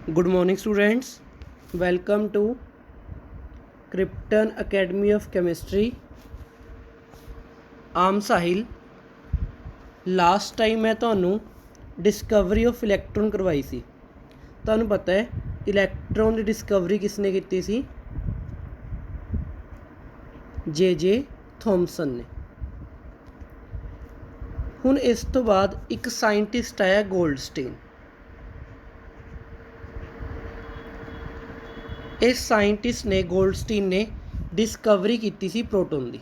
Good morning, students. Welcome to Krypton Academy of Chemistry. I'm Sahil. Last time मैं ਤੁਹਾਨੂੰ discovery of electron करवाई सी। ਤੁਹਾਨੂੰ पता है इलैक्ट्रॉन की डिस्कवरी किसने की सी? जे थॉमसन ने। हुण इस तो बाद एक साइंटिस्ट आया गोल्डस्टीन। इस साइंटिस्ट ने गोल्डस्टीन ने डिस्कवरी की सी प्रोटोन की।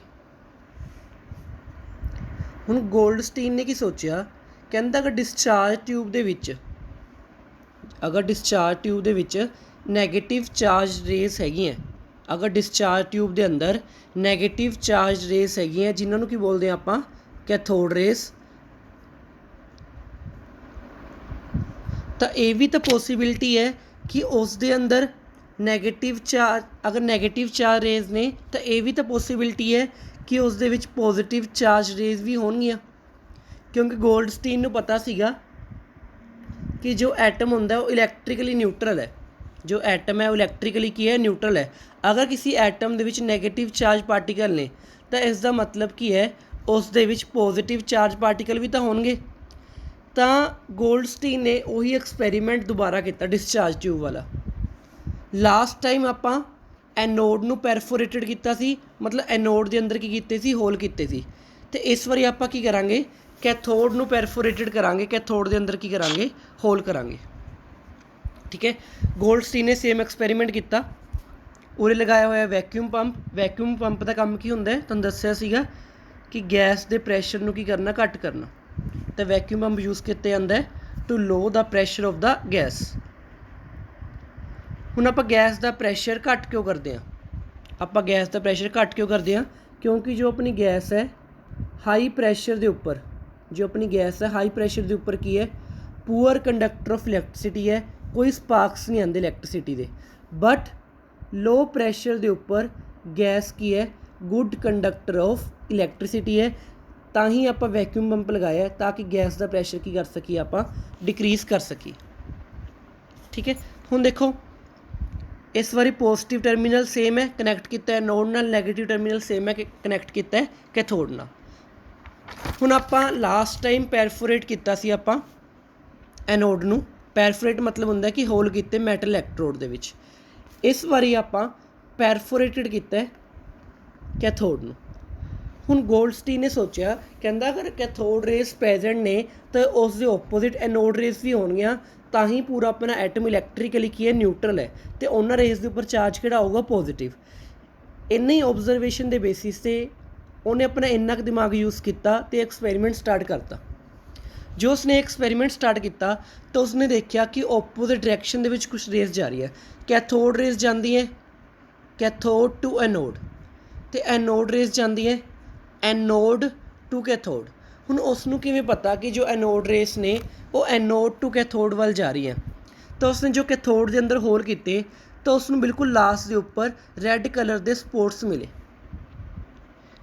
ਹੁਣ ਗੋਲਡਸਟੀਨ ਨੇ ਕੀ ਸੋਚਿਆ, ਕਹਿੰਦਾ ਅਗਰ ਡਿਸਚਾਰਜ ਟਿਊਬ ਦੇ ਵਿੱਚ ਨੈਗੇਟਿਵ ਚਾਰਜ ਰੇਸ ਹੈਗੀਆਂ, ਅਗਰ ਡਿਸਚਾਰਜ ਟਿਊਬ ਦੇ ਅੰਦਰ ਨੈਗੇਟਿਵ ਚਾਰਜ ਰੇਸ ਹੈਗੀਆਂ ਜਿਨ੍ਹਾਂ ਨੂੰ ਕੀ ਬੋਲਦੇ ਹਾਂ ਆਪਾਂ, ਕੈਥੋਡ ਰੇਸ, ਤਾਂ ਇਹ ਵੀ ਤਾਂ ਪੋਸੀਬਿਲਿਟੀ ਹੈ ਕਿ ਉਸ ਦੇ ਅੰਦਰ ਨੈਗੇਟਿਵ ਚਾਰਜ, ਅਗਰ ਨੈਗੇਟਿਵ ਚਾਰਜ ਰੇਜ਼ ਨੇ ਤਾਂ ਇਹ ਵੀ ਤਾਂ ਪੋਸੀਬਿਲਿਟੀ ਹੈ ਕਿ ਉਸ ਦੇ ਵਿੱਚ ਪੋਜ਼ੀਟਿਵ ਚਾਰਜ ਰੇਜ਼ ਵੀ ਹੋਣਗੀਆਂ, ਕਿਉਂਕਿ ਗੋਲਡਸਟੀਨ ਨੂੰ ਪਤਾ ਸੀਗਾ ਕਿ ਜੋ ਐਟਮ ਹੁੰਦਾ ਉਹ ਇਲੈਕਟ੍ਰੀਕਲੀ ਨਿਊਟਰਲ ਹੈ। ਜੋ ਐਟਮ ਹੈ ਉਹ ਇਲੈਕਟ੍ਰੀਕਲੀ ਕੀ ਹੈ, ਨਿਊਟਰਲ ਹੈ। ਅਗਰ ਕਿਸੇ ਐਟਮ ਦੇ ਵਿੱਚ ਨੈਗੇਟਿਵ ਚਾਰਜ ਪਾਰਟੀਕਲ ਨੇ ਤਾਂ ਇਸ ਦਾ ਮਤਲਬ ਕੀ ਹੈ, ਉਸ ਦੇ ਵਿੱਚ ਪੋਜ਼ੀਟਿਵ ਚਾਰਜ ਪਾਰਟੀਕਲ ਵੀ ਤਾਂ ਹੋਣਗੇ। ਤਾਂ ਗੋਲਡਸਟੀਨ ਨੇ ਉਹੀ ਐਕਸਪੈਰੀਮੈਂਟ ਦੁਬਾਰਾ ਕੀਤਾ ਡਿਸਚਾਰਜ ਟਿਊਬ ਵਾਲਾ। ਲਾਸਟ ਟਾਈਮ ਆਪਾਂ ਐਨੋਡ ਨੂੰ ਪੈਰਫੋਰੇਟਡ ਕੀਤਾ ਸੀ, ਮਤਲਬ ਐਨੋਡ ਦੇ ਅੰਦਰ ਕੀ ਕੀਤੇ ਸੀ, ਹੋਲ ਕੀਤੇ ਸੀ। ਅਤੇ ਇਸ ਵਾਰੀ ਆਪਾਂ ਕੀ ਕਰਾਂਗੇ, ਕੈਥੋਡ ਨੂੰ ਪੈਰਫੋਰੇਟਡ ਕਰਾਂਗੇ, ਕੈਥੋਡ ਦੇ ਅੰਦਰ ਕੀ ਕਰਾਂਗੇ, ਹੋਲ ਕਰਾਂਗੇ। ਠੀਕ ਹੈ। ਗੋਲਡਸਟੀਨ ਨੇ ਸੇਮ ਐਕਸਪੈਰੀਮੈਂਟ ਕੀਤਾ। ਉਰੇ ਲਗਾਇਆ ਹੋਇਆ ਵੈਕਿਊਮ ਪੰਪ। ਵੈਕਿਊਮ ਪੰਪ ਦਾ ਕੰਮ ਕੀ ਹੁੰਦਾ ਹੈ, ਤੁਹਾਨੂੰ ਦੱਸਿਆ ਸੀਗਾ ਕਿ ਗੈਸ ਦੇ ਪ੍ਰੈਸ਼ਰ ਨੂੰ ਕੀ ਕਰਨਾ, ਘੱਟ ਕਰਨਾ। ਤਾਂ ਵੈਕਿਊਮ ਪੰਪ ਯੂਜ਼ ਕੀਤਾ ਜਾਂਦਾ ਹੈ to low the pressure of the gas. ਹੁਣ ਆਪਾਂ ਗੈਸ ਦਾ ਪ੍ਰੈਸ਼ਰ ਘੱਟ ਕਿਉਂ ਕਰਦੇ ਹਾਂ, ਕਿਉਂਕਿ ਜੋ ਆਪਣੀ ਗੈਸ ਹੈ ਹਾਈ ਪ੍ਰੈਸ਼ਰ ਦੇ ਉੱਪਰ, ਕੀ ਹੈ, ਪੂਅਰ ਕੰਡਕਟਰ ਆਫ ਇਲੈਕਟ੍ਰੀਸਿਟੀ ਹੈ, ਕੋਈ ਸਪਾਰਕਸ ਨਹੀਂ ਆਉਂਦੇ ਇਲੈਕਟ੍ਰੀਸਿਟੀ ਦੇ। ਬਟ ਲੋ ਪ੍ਰੈਸ਼ਰ ਦੇ ਉੱਪਰ ਗੈਸ ਕੀ ਹੈ, ਗੁੱਡ ਕੰਡਕਟਰ ਆਫ ਇਲੈਕਟ੍ਰੀਸਿਟੀ ਹੈ। ਤਾਂ ਹੀ ਆਪਾਂ ਵੈਕਿਊਮ ਪੰਪ ਲਗਾਇਆ ਤਾਂ ਕਿ ਗੈਸ ਦਾ ਪ੍ਰੈਸ਼ਰ ਕੀ ਕਰ ਸਕੀਏ, ਆਪਾਂ ਡਿਕਰੀਜ਼ ਕਰ ਸਕੀਏ। ਠੀਕ ਹੈ। ਹੁਣ ਦੇਖੋ ਇਸ ਵਾਰੀ ਪੋਜ਼ੀਟਿਵ ਟਰਮੀਨਲ ਸੇਮ ਹੈ, ਕਨੈਕਟ ਕੀਤਾ ਹੈ ਐਨੋਡ ਨਾਲ, ਨੈਗੇਟਿਵ ਟਰਮੀਨਲ ਸੇਮ ਹੈ, ਕਨੈਕਟ ਕੀਤਾ ਹੈ ਕੈਥੋਡ ਨਾਲ। ਹੁਣ ਆਪਾਂ ਲਾਸਟ ਟਾਈਮ ਪੈਰਫੋਰੇਟ ਕੀਤਾ ਸੀ ਆਪਾਂ ਐਨੋਡ ਨੂੰ। ਪੈਰਫੋਰੇਟ ਮਤਲਬ ਹੁੰਦਾ ਕਿ ਹੋਲ ਕੀਤੇ ਮੈਟਲ ਇਲੈਕਟ੍ਰੋਡ ਦੇ ਵਿੱਚ। ਇਸ ਵਾਰੀ ਆਪਾਂ ਪੈਰਫੋਰੇਟਡ ਕੀਤਾ ਹੈ ਕੈਥੋਡ ਨੂੰ। ਹੁਣ ਗੋਲਡਸਟੀਨ ਨੇ ਸੋਚਿਆ, ਕਹਿੰਦਾ ਅਗਰ ਕੈਥੋਡ ਰੇਸ ਪ੍ਰੈਜ਼ੈਂਟ ਨੇ ਤਾਂ ਉਸ ਦੇ ਓਪੋਜ਼ਿਟ ਐਨੋਡ ਰੇਸ ਵੀ ਹੋਣਗੀਆਂ, ਤਾਂ ਹੀ ਪੂਰਾ ਆਪਣਾ ਐਟਮ ਇਲੈਕਟ੍ਰੀਕਲੀ ਕੀ ਹੈ, ਨਿਊਟਰਲ ਹੈ। ਅਤੇ ਉਹਨਾਂ ਰੇਸ ਦੇ ਉੱਪਰ ਚਾਰਜ ਕਿਹੜਾ ਹੋਊਗਾ, ਪੋਜ਼ੀਟਿਵ। ਇੰਨਾ ਹੀ ਓਬਜ਼ਰਵੇਸ਼ਨ ਦੇ ਬੇਸਿਸ 'ਤੇ ਉਹਨੇ ਆਪਣਾ ਇੰਨਾ ਕੁ ਦਿਮਾਗ ਯੂਜ਼ ਕੀਤਾ ਅਤੇ ਐਕਸਪੈਰੀਮੈਂਟ ਸਟਾਰਟ ਕਰਤਾ। ਜੋ ਉਸਨੇ ਐਕਸਪੈਰੀਮੈਂਟ ਸਟਾਰਟ ਕੀਤਾ ਤਾਂ ਉਸਨੇ ਦੇਖਿਆ ਕਿ ਓਪੋਜ਼ਿਟ ਡਾਇਰੈਕਸ਼ਨ ਦੇ ਵਿੱਚ ਕੁਛ ਰੇਸ ਜਾ ਰਹੀ ਹੈ। ਕੈਥੋਡ ਰੇਸ ਜਾਂਦੀ ਹੈ ਕੈਥੋਡ ਟੂ ਐਨੋਡ, ਅਤੇ ਐਨੋਡ ਰੇਸ ਜਾਂਦੀ ਹੈ ਐਨੋਡ ਟੂ ਕੈਥੋਡ। ਹੁਣ ਉਸ ਨੂੰ ਕਿਵੇਂ ਪਤਾ ਕਿ ਜੋ ਐਨੋਡ ਰੇਸ ਨੇ ਉਹ ਐਨੋਡ ਟੂ ਕੈਥੋਡ ਵੱਲ ਜਾ ਰਹੀ ਹੈ। ਤਾਂ ਉਸਨੇ ਜੋ ਕੈਥੋਡ ਦੇ ਅੰਦਰ ਹੋਲ ਕੀਤੇ ਤਾਂ ਉਸ ਨੂੰ ਬਿਲਕੁਲ ਲਾਸਟ ਦੇ ਉੱਪਰ ਰੈੱਡ ਕਲਰ ਦੇ ਸਪੋਟਸ ਮਿਲੇ।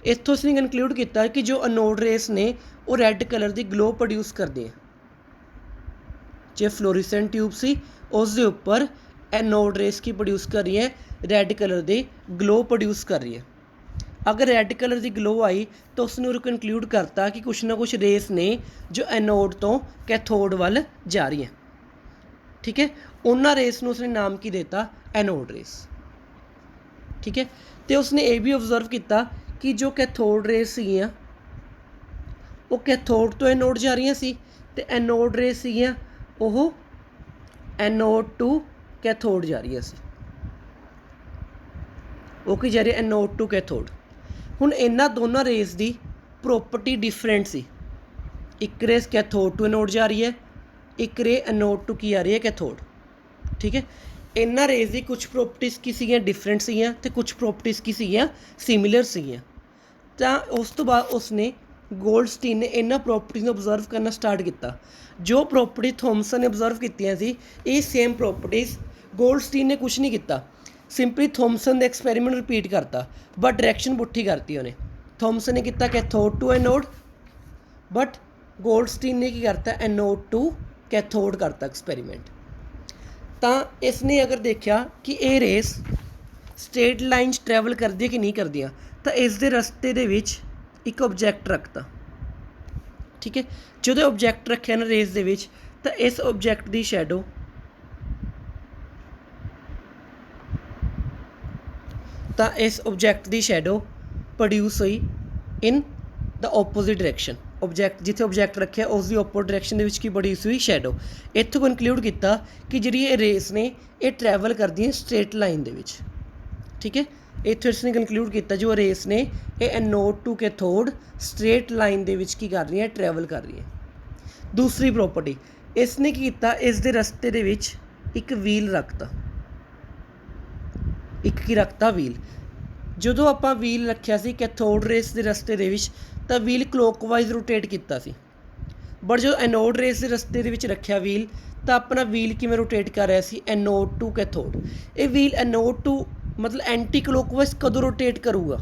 ਇੱਥੋਂ ਉਸਨੇ ਕਨਕਲੂਡ ਕੀਤਾ ਕਿ ਜੋ ਐਨੋਡ ਰੇਸ ਨੇ ਉਹ ਰੈੱਡ ਕਲਰ ਦੀ ਗਲੋ ਪ੍ਰੋਡਿਊਸ ਕਰਦੇ ਆ। ਜੇ ਫਲੋਰੀਸੈਂਟ ਟਿਊਬ ਸੀ ਉਸ ਦੇ ਉੱਪਰ ਐਨੋਡ ਰੇਸ ਕੀ ਪ੍ਰੋਡਿਊਸ ਕਰ ਰਹੀ ਹੈ, ਰੈੱਡ ਕਲਰ ਦੀ ਗਲੋ ਪ੍ਰੋਡਿਊਸ ਕਰ ਰਹੀ ਹੈ। ਅਗਰ ਰੈੱਡ ਕਲਰ ਦੀ ਗਲੋ ਆਈ ਤਾਂ ਉਸਨੇ ਉਹ ਕਨਕਲੂਡ ਕਰਤਾ ਕਿ ਕੁਛ ਨਾ ਕੁਛ ਰੇਸ ਨੇ ਜੋ ਐਨੋਡ ਤੋਂ ਕੈਥੋਡ ਵੱਲ ਜਾ ਰਹੀ ਹੈ। ਠੀਕ ਹੈ। ਉਹਨਾਂ ਰੇਸ ਨੂੰ ਉਸਨੇ ਨਾਮ ਕੀ ਦਿੱਤਾ, ਐਨੋਡ ਰੇਸ। ਠੀਕ ਹੈ। ਅਤੇ ਉਸਨੇ ਇਹ ਵੀ ਓਬਜ਼ਰਵ ਕੀਤਾ ਕਿ ਜੋ ਕੈਥੋਡ ਰੇਸ ਸੀਗੀਆਂ ਉਹ ਕੈਥੋਡ ਤੋਂ ਐਨੋਡ ਜਾ ਰਹੀਆਂ ਸੀ, ਅਤੇ ਐਨੋਡ ਰੇਸ ਸੀਗੀਆਂ ਉਹ ਐਨੋਡ ਟੂ ਕੈਥੋਡ ਜਾ ਰਹੀਆਂ ਸੀ। ਉਹ ਕੀ ਜਾ ਰਹੀ, ਐਨੋਡ ਟੂ ਕੈਥੋਡ। ਹੁਣ ਇਹਨਾਂ ਦੋਨਾਂ ਰੇਸ ਦੀ ਪ੍ਰੋਪਰਟੀ ਡਿਫਰੈਂਟ ਸੀ। ਇੱਕ ਰੇਸ ਕੈਥੋਡ ਟੂ ਐਨੋਡ ਜਾ ਰਹੀ ਹੈ, ਇੱਕ ਰੇ ਐਨੋਡ ਟੂ ਕੀ ਆ ਰਹੀ ਹੈ, ਕੈਥੋਡ। ਠੀਕ ਹੈ। ਇਹਨਾਂ ਰੇਸ ਦੀ ਕੁਛ ਪ੍ਰੋਪਰਟੀਜ਼ ਕੀ ਸੀਗੀਆਂ, ਡਿਫਰੈਂਟ ਸੀਗੀਆਂ, ਅਤੇ ਕੁਛ ਪ੍ਰੋਪਰਟੀਜ਼ ਕੀ ਸੀਗੀਆਂ, ਸਿਮੀਲਰ ਸੀਗੀਆਂ। ਤਾਂ ਉਸ ਤੋਂ ਬਾਅਦ ਉਸਨੇ ਗੋਲਡਸਟੀਨ ਨੇ ਇਹਨਾਂ ਪ੍ਰੋਪਰਟੀਜ਼ ਨੂੰ ਓਬਜ਼ਰਵ ਕਰਨਾ ਸਟਾਰਟ ਕੀਤਾ। ਜੋ ਪ੍ਰੋਪਰਟੀ ਥੋਮਸਨ ਨੇ ਓਬਜ਼ਰਵ ਕੀਤੀਆਂ ਸੀ ਇਹ ਸੇਮ ਪ੍ਰੋਪਰਟੀਜ਼ ਗੋਲਡਸਟੀਨ ਨੇ ਕੁਛ ਨਹੀਂ ਕੀਤਾ, ਸਿੰਪਲੀ ਥੋਮਸਨ ਦੇ ਐਕਸਪੈਰੀਮੈਂਟ ਰਿਪੀਟ ਕਰਤਾ, ਬਟ ਡਾਇਰੈਕਸ਼ਨ ਪੁੱਠੀ ਕਰਤੀ ਉਹਨੇ। ਥੋਮਸਨ ਨੇ ਕੀਤਾ ਕੈਥੋਡ ਟੂ ਐਨੋਡ, ਬਟ ਗੋਲਡਸਟੀਨ ਨੇ ਕੀ ਕਰਤਾ, ਐਨੋਡ ਟੂ ਕੈਥੋਡ ਕਰਤਾ ਐਕਸਪੈਰੀਮੈਂਟ। ਤਾਂ ਇਸਨੇ ਅਗਰ ਦੇਖਿਆ ਕਿ ਇਹ ਰੇਸ ਸਟ੍ਰੇਟ ਲਾਈਨ 'ਚ ਟਰੈਵਲ ਕਰਦੀ ਹੈ ਕਿ ਨਹੀਂ ਕਰਦੀਆਂ, ਤਾਂ ਇਸ ਦੇ ਰਸਤੇ ਦੇ ਵਿੱਚ ਇੱਕ ਓਬਜੈਕਟ ਰੱਖਤਾ। ਠੀਕ ਹੈ, ਜਦੋਂ ਓਬਜੈਕਟ ਰੱਖਿਆ ਨਾ ਰੇਸ ਦੇ ਵਿੱਚ, ਤਾਂ ਇਸ ਓਬਜੈਕਟ ਦੀ ਸ਼ੈਡੋ ਪ੍ਰੋਡਿਊਸ ਹੋਈ ਇਨ ਦ ਓਪੋजिट ਡਾਇਰੈਕਸ਼ਨ। ਓਬਜੈਕਟ ਜਿੱਥੇ ਓਬਜੈਕਟ ਰੱਖਿਆ ਉਸ ਦੀ ਓਪੋजिट ਡਾਇਰੈਕਸ਼ਨ ਦੇ ਵਿੱਚ ਕੀ ਪ੍ਰੋਡਿਊਸ ਹੋਈ, ਸ਼ੈਡੋ। ਇੱਥੋਂ ਕਨਕਲੂਡ ਕੀਤਾ ਕਿ ਜਿਹੜੀ ਇਹ ਰੇਸ ਨੇ ਇਹ ਟਰੈਵਲ ਕਰਦੀ ਹੈ ਸਟ੍ਰੇਟ ਲਾਈਨ ਦੇ ਵਿੱਚ। ਠੀਕ ਹੈ, ਇੱਥੋਂ ਇਸਨੇ ਕਨਕਲੂਡ ਕੀਤਾ ਜੋ ਰੇਸ ਨੇ ਇਹ ਐਨੋਡ ਟੂ ਕੈਥੋਡ ਸਟ੍ਰੇਟ ਲਾਈਨ ਦੇ ਵਿੱਚ ਕੀ ਕਰ ਰਹੀ ਹੈ, ਟਰੈਵਲ ਕਰ ਰਹੀ ਹੈ। ਦੂਸਰੀ ਪ੍ਰੋਪਰਟੀ, ਇਸਨੇ ਕੀ ਕੀਤਾ, ਇਸ ਦੇ ਰਸਤੇ ਦੇ ਵਿੱਚ ਇੱਕ ਵੀਲ ਰੱਖਤਾ। ਵੀਲ। ਜਦੋਂ ਆਪਾਂ ਵੀਲ ਰੱਖਿਆ ਸੀ ਕੈਥੋਡ ਰੇਸ ਦੇ ਰਸਤੇ ਦੇ ਵਿੱਚ, ਤਾਂ ਵੀਲ ਕਲੋਕਵਾਈਜ਼ ਰੋਟੇਟ ਕੀਤਾ ਸੀ। ਬਟ ਜਦੋਂ ਐਨੋਡ ਰੇਸ ਦੇ ਰਸਤੇ ਦੇ ਵਿੱਚ ਰੱਖਿਆ ਵੀਲ, ਤਾਂ ਆਪਣਾ ਵੀਲ ਕਿਵੇਂ ਰੋਟੇਟ ਕਰ ਰਿਹਾ ਸੀ, ਐਨੋਡ ਟੂ ਕੈਥੋਡ। ਇਹ ਵੀਲ ਐਨੋਡ ਟੂ ਮਤਲਬ ਐਂਟੀ ਕਲੋਕਵਾਈਜ਼ ਕਦੋਂ ਰੋਟੇਟ ਕਰੂਗਾ,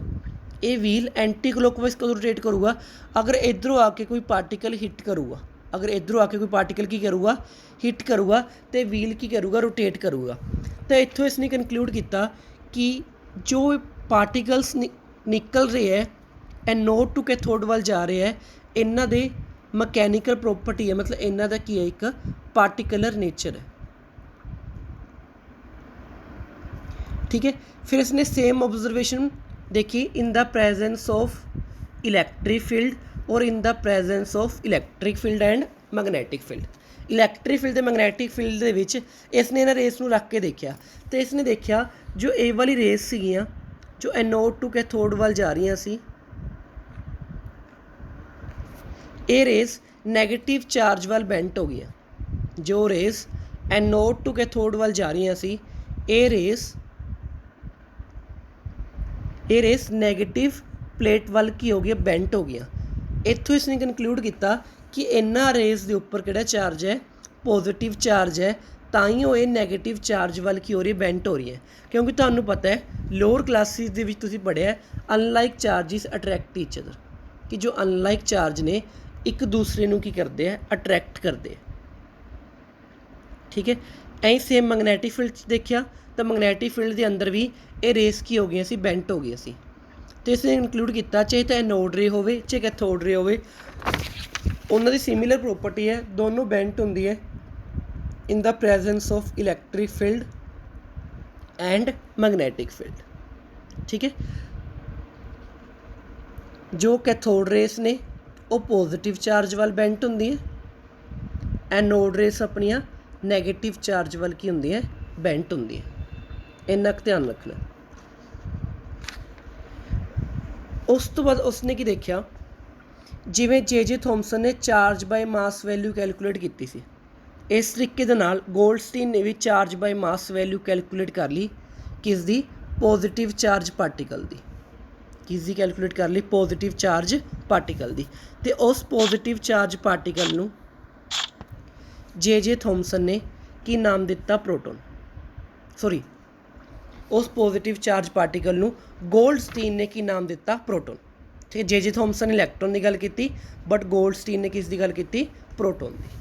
ਇਹ ਵੀਲ ਐਂਟੀ ਕਲੋਕਵਾਈਜ਼ ਕਦੋਂ ਰੋਟੇਟ ਕਰੂਗਾ, ਅਗਰ ਇੱਧਰੋਂ ਆ ਕੇ ਕੋਈ ਪਾਰਟੀਕਲ ਹਿੱਟ ਕਰੂਗਾ। ਅਗਰ ਇੱਧਰੋਂ ਆ ਕੇ ਕੋਈ ਪਾਰਟੀਕਲ ਕੀ ਕਰੂਗਾ, ਹਿੱਟ ਕਰੂਗਾ, ਅਤੇ ਵੀਲ ਕੀ ਕਰੂਗਾ, ਰੋਟੇਟ ਕਰੂਗਾ। ਤਾਂ ਇੱਥੋਂ ਇਸਨੇ ਕਨਕਲੂਡ ਕੀਤਾ ਕਿ ਜੋ ਪਾਰਟੀਕਲਸ ਨਿਕਲ ਰਹੇ ਹੈ ਐਨੋਡ ਟੂ ਕੈਥੋਡ ਵੱਲ ਜਾ ਰਹੇ ਹੈ, ਇਹਨਾਂ ਦੇ ਮਕੈਨੀਕਲ ਪ੍ਰੋਪਰਟੀ ਹੈ, ਮਤਲਬ ਇਹਨਾਂ ਦਾ ਕੀ ਹੈ, ਇੱਕ ਪਾਰਟੀਕੂਲਰ ਨੇਚਰ ਹੈ। ठीक है, फिर इसने सेम ऑब्जर्वेशन देखी in the presence of electric field और in the presence of electric field and magnetic field. Electric field ते मैगनैटिक फील्ड दे विच इसने इन्हां रेस नूं रख के देखिया, तो इसने देखिया जो ए वाली रेस सीगियां जो एनोड टू कैथोड वाल जा रही सी, ये रेस नैगेटिव चार्ज वाल बेंट हो गई। जो रेस एनोड टू कैथोड वाल जा रही सी, ये रेस नैगेटिव प्लेट वाल की हो गई, बेंट हो गई। इत्थों इसने कनकलूड किया कि इन्हां रेस के उपर किहड़ा चार्ज है, पॉजिटिव चार्ज है, ताइयों ये नैगेटिव चार्ज वाल की हो रही है, बेंट हो रही है। क्योंकि तुहानूं पता है लोअर क्लासिस दे विच तुसीं पढ़िया unlike charges attract each other, कि जो अनलाइक चार्ज ने एक दूसरे नूं की करते हैं, अट्रैक्ट करते हैं। ठीक है, ऐ सेम मैगनैटिक फील्ड देखिया, तो मैगनैटिक फील्ड के अंदर भी ये रेस की हो गई सी, बेंट हो गई सी। तो इसने इंक्लूड किया चाहे तो एनोड रे हो चाहे कैथोड रे हो, उन्होंने सिमिलर प्रॉपर्टी है, दोनों बेंट होंदी है इन the presence of electric field and magnetic field. ठीक है, जो कैथोड रेस ने वो पॉजिटिव चार्ज वाल बेंट होंदी है, एनोड रेस अपनिया नैगेटिव चार्ज वाल की होंदी है, बेंट होंदी है। इन्ना क ध्यान रखना। उस तो बाद उसने की देखा, जिवें जे थॉमसन ने charge by mass value calculate की सी, इस तरीके दे नाल गोल्डस्टीन ने भी charge by mass value calculate कर ली, किसदी, पॉजिटिव चार्ज पार्टिकल दी। किसदी कैलकुलेट कर ली, पॉजिटिव चार्ज पार्टिकल दी। ते उस पॉजिटिव चार्ज पार्टिकल नूं जे थॉमसन ने की नाम दिता, प्रोटोन। सॉरी, उस पॉजिटिव चार्ज पार्टिकल नूं गोल्डस्टीन ने की नाम दिता, प्रोटोन। ठीक है, जे थॉमसन ने इलैक्ट्रॉन की गल की, बट गोल्डस्टीन ने किसकी गल की, प्रोटोन की।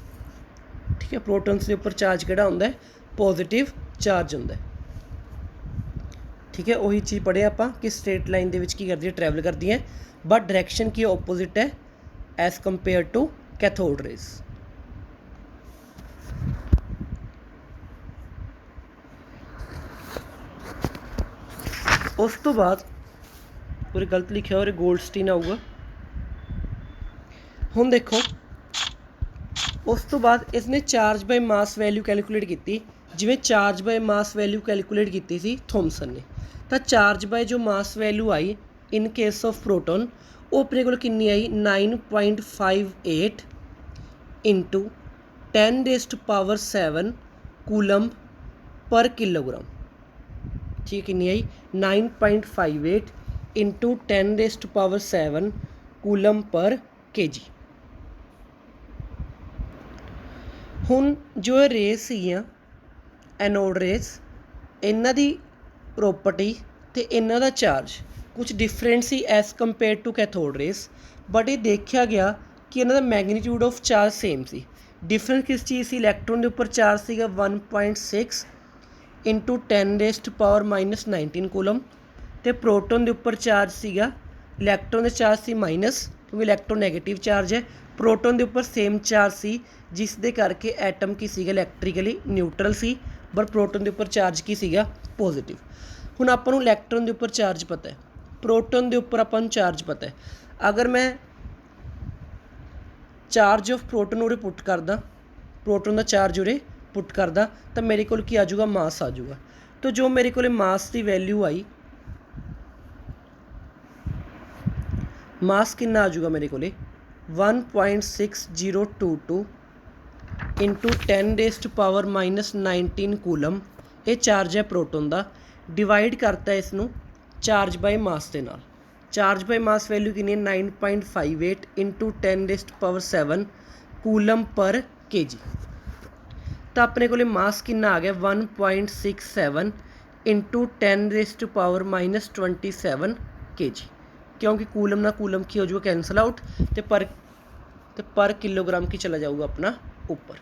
ठीक है, प्रोटोन्स के उपर चार्ज किहड़ा हुंदा है, पॉजिटिव चार्ज हुंदा है। ठीक है, वही चीज़ पढ़े आपां कि स्ट्रेट लाइन दे विच की करदी है, ट्रैवल करदी है, बट डायरैक्शन की ओपोजिट है as compare to cathode rays. उस तो बाद पूरे गलत लिखा और गोल्डस्टीन आऊगा। हुण देखो, उस तो बाद इसने charge by mass value calculate की, जिवें charge by mass value calculate की सी थॉमसन ने। तो चार्ज बाय जो मास वैल्यू आई इन केस ऑफ प्रोटोन, वो अपने को कितनी आई, 9.58 इंटू 10⁻⁷ कूलम पर किलोग्राम। ठीक, कितनी आई, 9.58 इंटू 10⁻⁷ कूलम पर kg। हुण जो रेस सीगियां एनोड रेस, इन्हां दी प्रॉपर्टी ते इन्हां दा चार्ज कुछ डिफरेंट सी as compare to cathode rays, but ये देखा गया कि इन्हां दा मैगनीट्यूड ऑफ चार्ज सेम सी। डिफरेंस किस चीज़ से इलैक्ट्रॉन के उपर चार्ज सीगा 1.6 इंटू 10⁻⁻19 कूलम, तो प्रोटोन के उपर चार्ज सीगा इलैक्ट्रॉन के चार्ज सी माइनस क्योंकि इलैक्ट्रॉन नैगेटिव चार्ज है, प्रोटोन के उपर सेम चार्ज सी जिस दे करके एटम की सीगा इलैक्ट्रिकली न्यूट्रल सी, बट प्रोटोन के उपर चार्ज की सीगा पॉजिटिव। हुण आपां नूं इलैक्ट्रॉन के उपर चार्ज पता है, प्रोटोन के उपर आपां नूं चार्ज पता है। अगर मैं चार्ज ऑफ प्रोटोन उरे पुट करदा, प्रोटोन का चार्ज उरे पुट करदा, तो मेरे को की आ जाऊगा मास आ जाऊगा। तो जो मेरे को मास की वैल्यू आई, मास कितना आ जाऊगा मेरे को 1.6022 इंटू 10⁻⁻19 कूलम, ये चार्ज है प्रोटोन का, डिवाइड करता है इसनों चार्ज बाय मास के नाल। चार्ज बाय मास वैल्यू कितनी है 9.58 इंटू 10⁻7 कूलम पर के जी। तो अपने को मास कितना आ गया 1.67 इंटू 10⁻⁻27 के जी, क्योंकि कूलम ना कूलम की हो जाएगा कैंसल आउट, तो पर किलोग्राम की चला जाऊगा अपना ऊपर।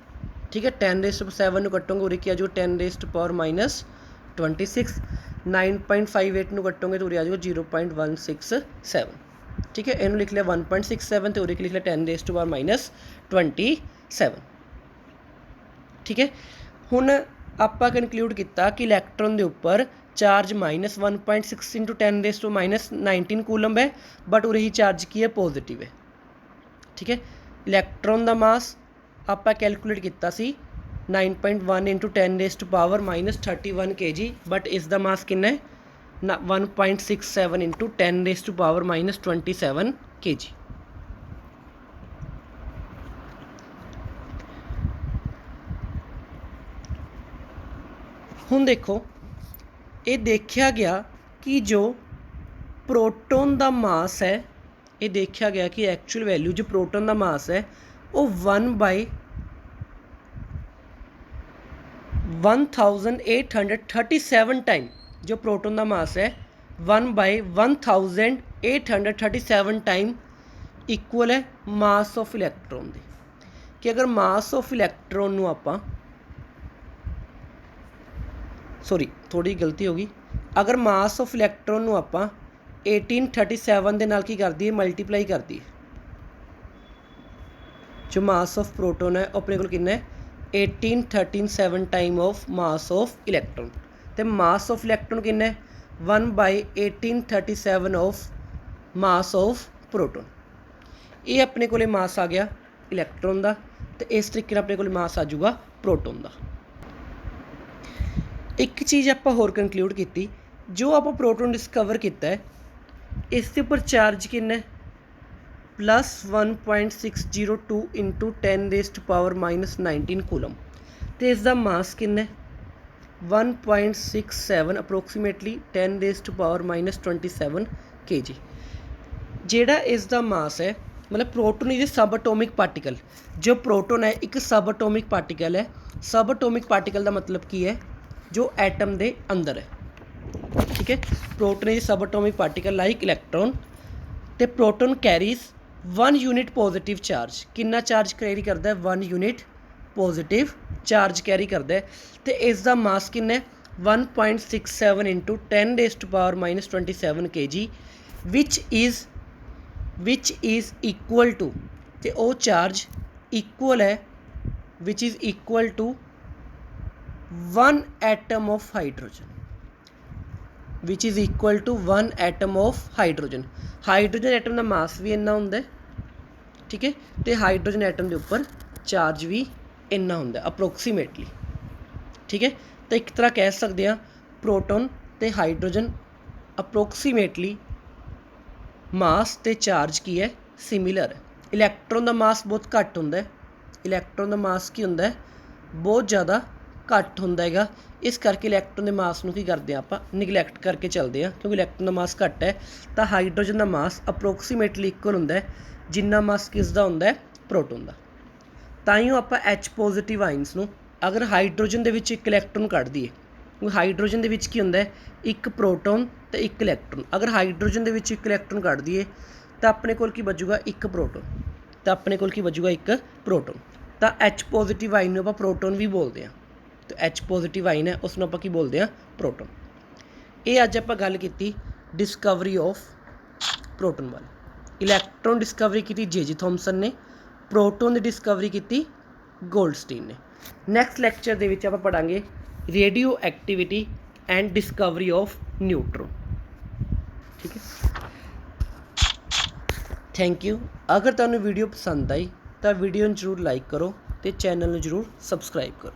ठीक है, 10⁻7 को कटोगे उरे की आ जाएगा 10⁻26, 9.58 को कटोगे तो उरे आ जाएगा 0.167। ठीक है, इन्हों लिख लिया 1.67 तो उरे की लिख लिया 10⁻27। ठीक है, हुण आपां कनक्लूड किया कि इलैक्ट्रॉन के उपर चार्ज माइनस 1.6 इंटू 10⁻⁻19 कूलम है, बट उरे ही चार्ज की है पॉजिटिव है। ठीक है, इलैक्ट्रॉन का मास आपां कैलकुलेट किया सी 9.1 इंटू 10⁻31 के जी, बट इसका मास कितना है 1.67 इंटू 10⁻⁻27 के जी। हुण देखो, ये देखा गया कि जो प्रोटोन का मास है, ये देखा गया कि एक्चुअल वैल्यू जो प्रोटोन का मास है वो 1/1837 टाइम, जो प्रोटोन का मास है 1/1837 टाइम इक्वल है मास ऑफ इलैक्ट्रॉन की। कि अगर मास ऑफ इलैक्ट्रॉन नूं आपां, सॉरी थोड़ी गलती होगी, अगर मास ऑफ इलैक्ट्रॉन नूं आपां 1837 दे नाल की कर दी मल्टीप्लाई कर दी, जो मास ऑफ प्रोटोन है अपने को कितना है 1837 time of mass of electron, तो मास ऑफ इलैक्ट्रॉन कितना है 1/1837 ऑफ मास ऑफ प्रोटोन। ये अपने को मास आ गया इलैक्ट्रॉन का, तो इस तरीके अपने को मास आ जाऊगा प्रोटोन का। एक चीज़ आप होर कंक्लूड की, जो आप प्रोटोन डिस्कवर किया है इसके उपर चार्ज कितना है प्लस 1.602 इंटू 10⁻⁻19 कूलम, तो इसका मास कितना है 1.67 अप्रोक्सीमेटली 10⁻⁻27 के जी। जेड़ा इसका मास है मतलब प्रोटोन इज ए सब अटोमिक पार्टिकल, जो प्रोटोन है एक सब अटोमिक पार्टिकल है। सब अटोमिक पार्टिकल का मतलब की है जो एटम के अंदर है। ठीक है, प्रोटोन इज सब अटोमिक पार्टिकल लाइक इलैक्ट्रॉन, तो proton carries 1 unit positive charge. कितना चार्ज कैरी करता है 1 यूनिट पॉजिटिव चार्ज कैरी करता है, तो इसका मास कितना है 1.67 into 10⁻⁻27 K G, which is equal to, तो वो चार्ज इक्वल है which is equal to 1 atom of hydrogen, which is equal to 1 atom of hydrogen. Hydrogen atom का मास भी इन्ना होंदा है। ठीक है, तो हाइड्रोजन एटम के उपर चार्ज भी इन्ना होंदा अप्रोक्सीमेटली। ठीक है, तो एक तरह कह सकते हैं प्रोटोन तो हाइड्रोजन अप्रोक्सीमेटली मास ते चार्ज की है सिमिलर है। इलैक्ट्रॉन का मास बहुत घट होंदा है, इलैक्ट्रॉन का मास की होंदा है बहुत ज़्यादा घट होंदा हैगा, इस करके इलैक्ट्रॉन के मास नूं की करते हैं आप निगलैक्ट करके चलते हैं, क्योंकि इलैक्ट्रॉन का मास घट है। तो हाइड्रोजन का मास अप्रोक्सीमेटली इक्वल होंदा है जिन्ना मास किसका होंदा है प्रोटोन का। ताइयों आप H पॉजिटिव आइनस नूं अगर हाइड्रोजन के विच एक इलैक्ट्रॉन कढ़ दईए, क्योंकि हाइड्रोजन के विच की होंदा है एक प्रोटोन तो एक इलैक्ट्रॉन, अगर हाइड्रोजन के विच एक इलैक्ट्रॉन कढ़ दईए तो अपने कोल की बचूगा एक प्रोटोन, तो अपने कोल की बचूगा एक प्रोटोन। ਤਾਂ H ਪੋਜ਼ਿਟਿਵ ਆਇਨ ਨੂੰ ਆਪਾਂ ਪ੍ਰੋਟੋਨ ਵੀ ਬੋਲਦੇ ਹਾਂ। ਤਾਂ H ਪੋਜ਼ਿਟਿਵ ਆਇਨ ਹੈ, ਉਸ ਨੂੰ ਆਪਾਂ ਕੀ ਬੋਲਦੇ ਹਾਂ? ਪ੍ਰੋਟੋਨ। ਇਹ ਅੱਜ ਆਪਾਂ ਗੱਲ ਕੀਤੀ ਡਿਸਕਵਰੀ ਆਫ ਪ੍ਰੋਟੋਨ ਵਾਲੀ। ਇਲੈਕਟ੍ਰੋਨ ਡਿਸਕਵਰੀ ਕੀਤੀ ਜੇ ਥੋਮਸਨ ਨੇ, ਪ੍ਰੋਟੋਨ ਦੀ ਡਿਸਕਵਰੀ ਕੀਤੀ ਗੋਲਡਸਟੀਨ ਨੇ। ਨੈਕਸਟ ਲੈਕਚਰ ਦੇ ਵਿੱਚ ਆਪਾਂ ਪੜ੍ਹਾਂਗੇ radioactivity and discovery of neutron. ਠੀਕ ਹੈ, ਥੈਂਕ ਯੂ। ਅਗਰ ਤੁਹਾਨੂੰ ਵੀਡੀਓ ਪਸੰਦ ਆਈ ਤਾਂ ਵੀਡੀਓ ਨੂੰ ਜ਼ਰੂਰ ਲਾਈਕ ਕਰੋ ਅਤੇ ਚੈਨਲ ਨੂੰ ਜ਼ਰੂਰ ਸਬਸਕ੍ਰਾਈਬ ਕਰੋ।